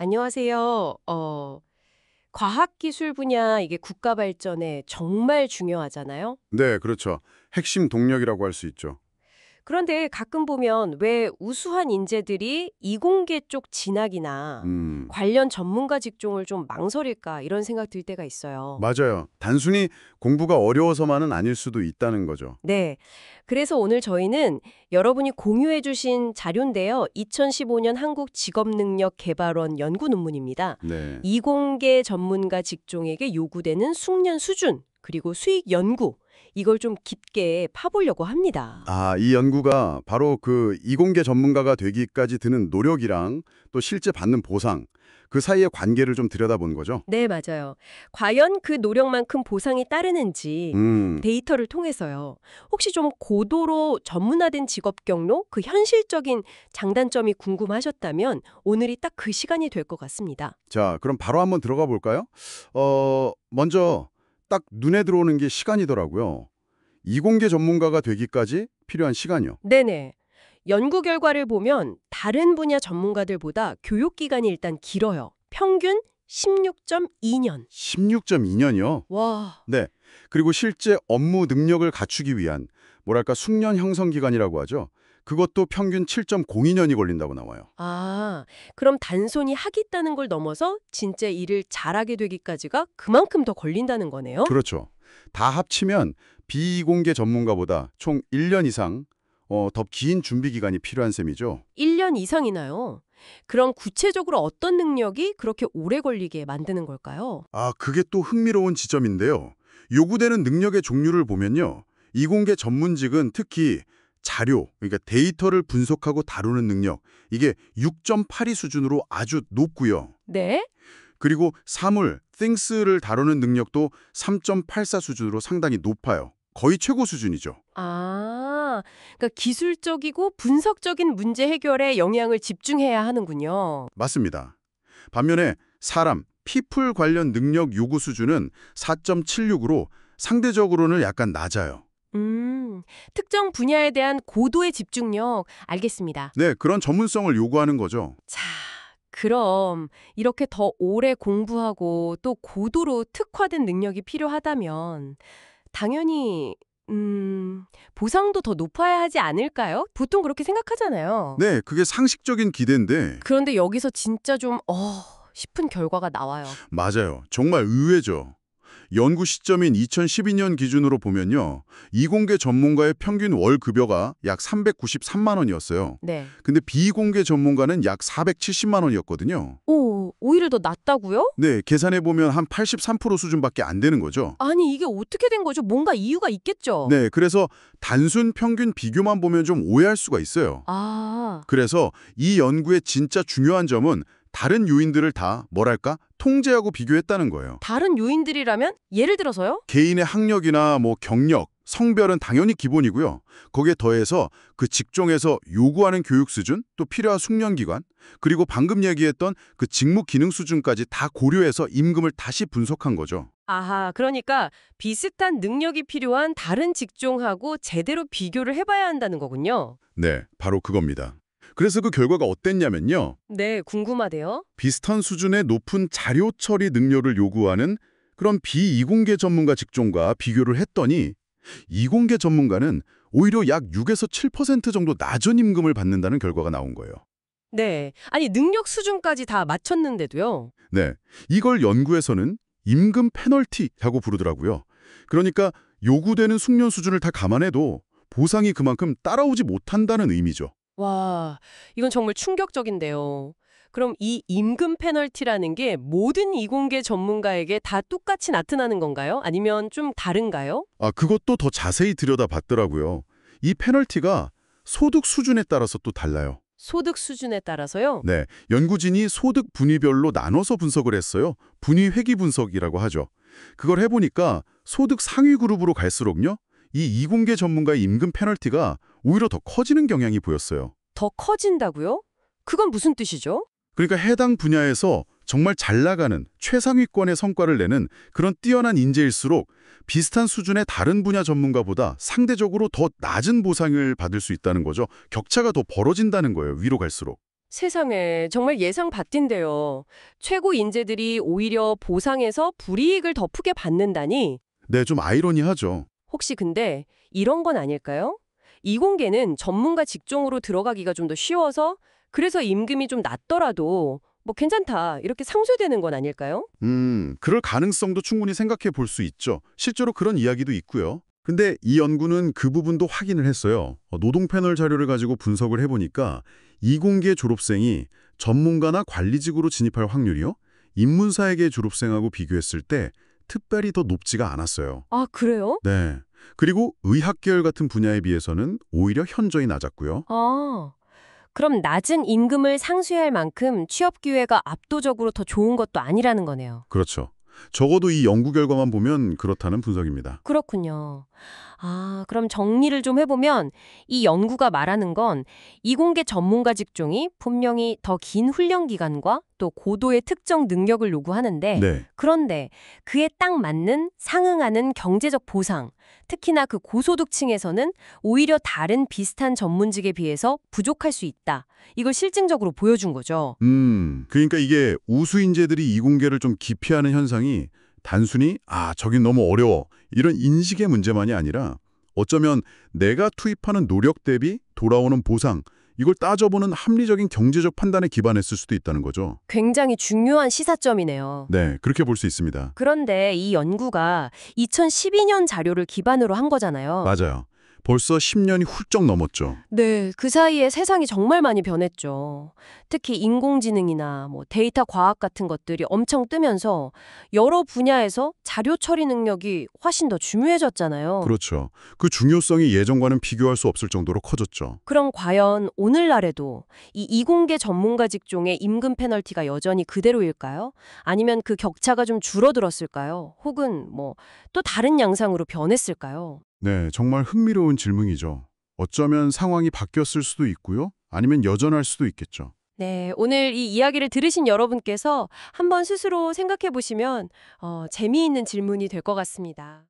안녕하세요. 과학기술 분야 이게 국가 발전에 정말 중요하잖아요. 네, 그렇죠. 핵심 동력이라고 할 수 있죠. 그런데 가끔 보면 왜 우수한 인재들이 이공계 쪽 진학이나 음, 관련 전문가 직종을 좀 망설일까 이런 생각 들 때가 있어요. 맞아요. 단순히 공부가 어려워서만은 아닐 수도 있다는 거죠. 네. 그래서 오늘 저희는 여러분이 공유해 주신 자료인데요. 2015년 한국직업능력개발원 연구 논문입니다. 네. 이공계 전문가 직종에게 요구되는 숙련 수준, 그리고 수익 연구, 이걸 좀 깊게 파보려고 합니다. 아, 이 연구가 바로 그 이공계 전문가가 되기까지 드는 노력이랑 또 실제 받는 보상, 그 사이의 관계를 좀 들여다본 거죠. 네, 맞아요. 과연 그 노력만큼 보상이 따르는지 음, 데이터를 통해서요. 혹시 좀 고도로 전문화된 직업 경로, 그 현실적인 장단점이 궁금하셨다면 오늘이 딱 그 시간이 될 것 같습니다. 자, 그럼 바로 한번 들어가 볼까요? 먼저 딱 눈에 들어오는 게 시간이더라고요. 이공계 전문가가 되기까지 필요한 시간이요. 네네. 연구 결과를 보면 다른 분야 전문가들보다 교육 기간이 일단 길어요. 평균 16.2년. 16.2년이요. 와. 네. 그리고 실제 업무 능력을 갖추기 위한 뭐랄까 숙련 형성 기간이라고 하죠. 그것도 평균 7.02년이 걸린다고 나와요. 아, 그럼 단순히 하겠다는 걸 넘어서 진짜 일을 잘하게 되기까지가 그만큼 더 걸린다는 거네요? 그렇죠. 다 합치면 비공개 전문가보다 총 1년 이상 더 긴 준비 기간이 필요한 셈이죠. 1년 이상이나요? 그럼 구체적으로 어떤 능력이 그렇게 오래 걸리게 만드는 걸까요? 아, 그게 또 흥미로운 지점인데요. 요구되는 능력의 종류를 보면요. 이공계 전문직은 특히 자료, 그러니까 데이터를 분석하고 다루는 능력, 이게 6.82 수준으로 아주 높고요. 네? 그리고 사물, things를 다루는 능력도 3.84 수준으로 상당히 높아요. 거의 최고 수준이죠. 아, 그러니까 기술적이고 분석적인 문제 해결에 영향을 집중해야 하는군요. 맞습니다. 반면에 사람, people 관련 능력 요구 수준은 4.76으로 상대적으로는 약간 낮아요. 특정 분야에 대한 고도의 집중력, 알겠습니다. 네, 그런 전문성을 요구하는 거죠. 자, 그럼 이렇게 더 오래 공부하고 또 고도로 특화된 능력이 필요하다면 당연히 보상도 더 높아야 하지 않을까요? 보통 그렇게 생각하잖아요. 네, 그게 상식적인 기대인데 그런데 여기서 진짜 좀 싶은 결과가 나와요. 맞아요. 정말 의외죠. 연구 시점인 2012년 기준으로 보면요. 이공계 전문가의 평균 월 급여가 약 393만 원이었어요. 네. 근데 비공계 전문가는 약 470만 원이었거든요. 오, 오히려 더 낫다고요? 네, 계산해 보면 한 83% 수준밖에 안 되는 거죠. 아니, 이게 어떻게 된 거죠? 뭔가 이유가 있겠죠? 네, 그래서 단순 평균 비교만 보면 좀 오해할 수가 있어요. 아, 그래서 이 연구의 진짜 중요한 점은 다른 요인들을 다 뭐랄까 통제하고 비교했다는 거예요. 다른 요인들이라면? 예를 들어서요? 개인의 학력이나 뭐 경력, 성별은 당연히 기본이고요. 거기에 더해서 그 직종에서 요구하는 교육 수준, 또 필요한 숙련 기간, 그리고 방금 얘기했던 그 직무 기능 수준까지 다 고려해서 임금을 다시 분석한 거죠. 아하, 그러니까 비슷한 능력이 필요한 다른 직종하고 제대로 비교를 해봐야 한다는 거군요. 네, 바로 그겁니다. 그래서 그 결과가 어땠냐면요. 네, 궁금하대요. 비슷한 수준의 높은 자료 처리 능력을 요구하는 그런 비이공계 전문가 직종과 비교를 했더니 이공계 전문가는 오히려 약 6에서 7% 정도 낮은 임금을 받는다는 결과가 나온 거예요. 네, 아니 능력 수준까지 다 맞췄는데도요. 네, 이걸 연구에서는 임금 페널티라고 부르더라고요. 그러니까 요구되는 숙련 수준을 다 감안해도 보상이 그만큼 따라오지 못한다는 의미죠. 와, 이건 정말 충격적인데요. 그럼 이 임금 페널티라는 게 모든 이공계 전문가에게 다 똑같이 나타나는 건가요? 아니면 좀 다른가요? 아, 그것도 더 자세히 들여다봤더라고요. 이 페널티가 소득 수준에 따라서 또 달라요. 소득 수준에 따라서요? 네, 연구진이 소득 분위별로 나눠서 분석을 했어요. 분위 회귀 분석이라고 하죠. 그걸 해보니까 소득 상위 그룹으로 갈수록요. 이 이공계 전문가의 임금 페널티가 오히려 더 커지는 경향이 보였어요. 더 커진다고요? 그건 무슨 뜻이죠? 그러니까 해당 분야에서 정말 잘 나가는 최상위권의 성과를 내는 그런 뛰어난 인재일수록 비슷한 수준의 다른 분야 전문가보다 상대적으로 더 낮은 보상을 받을 수 있다는 거죠. 격차가 더 벌어진다는 거예요. 위로 갈수록. 세상에, 정말 예상 밖인데요. 최고 인재들이 오히려 보상에서 불이익을 더 크게 받는다니? 네, 좀 아이러니하죠. 혹시 근데 이런 건 아닐까요? 이공계는 전문가 직종으로 들어가기가 좀 더 쉬워서 그래서 임금이 좀 낮더라도 뭐 괜찮다 이렇게 상쇄되는 건 아닐까요? 그럴 가능성도 충분히 생각해 볼 수 있죠. 실제로 그런 이야기도 있고요. 근데 이 연구는 그 부분도 확인을 했어요. 노동 패널 자료를 가지고 분석을 해보니까 이공계 졸업생이 전문가나 관리직으로 진입할 확률이요, 인문사회계 졸업생하고 비교했을 때 특별히 더 높지가 않았어요. 아, 그래요? 네. 그리고 의학 계열 같은 분야에 비해서는 오히려 현저히 낮았고요. 아, 그럼 낮은 임금을 상쇄할 만큼 취업 기회가 압도적으로 더 좋은 것도 아니라는 거네요. 그렇죠. 적어도 이 연구 결과만 보면 그렇다는 분석입니다. 그렇군요. 아, 그럼 정리를 좀 해보면 이 연구가 말하는 건 이공계 전문가 직종이 분명히 더 긴 훈련 기간과 또 고도의 특정 능력을 요구하는데 네. 그런데 그에 딱 맞는 상응하는 경제적 보상, 특히나 그 고소득층에서는 오히려 다른 비슷한 전문직에 비해서 부족할 수 있다. 이걸 실증적으로 보여준 거죠. 그러니까 이게 우수 인재들이 이공계를 좀 기피하는 현상이 단순히 저긴 너무 어려워 이런 인식의 문제만이 아니라 어쩌면 내가 투입하는 노력 대비 돌아오는 보상, 이걸 따져보는 합리적인 경제적 판단에 기반했을 수도 있다는 거죠. 굉장히 중요한 시사점이네요. 네, 그렇게 볼 수 있습니다. 그런데 이 연구가 2012년 자료를 기반으로 한 거잖아요. 맞아요. 벌써 10년이 훌쩍 넘었죠. 네, 그 사이에 세상이 정말 많이 변했죠. 특히 인공지능이나 뭐 데이터 과학 같은 것들이 엄청 뜨면서 여러 분야에서 자료 처리 능력이 훨씬 더 중요해졌잖아요. 그렇죠. 그 중요성이 예전과는 비교할 수 없을 정도로 커졌죠. 그럼 과연 오늘날에도 이 이공계 전문가 직종의 임금 페널티가 여전히 그대로일까요? 아니면 그 격차가 좀 줄어들었을까요? 혹은 뭐 또 다른 양상으로 변했을까요? 네, 정말 흥미로운 질문이죠. 어쩌면 상황이 바뀌었을 수도 있고요. 아니면 여전할 수도 있겠죠. 네, 오늘 이 이야기를 들으신 여러분께서 한번 스스로 생각해 보시면 재미있는 질문이 될 것 같습니다.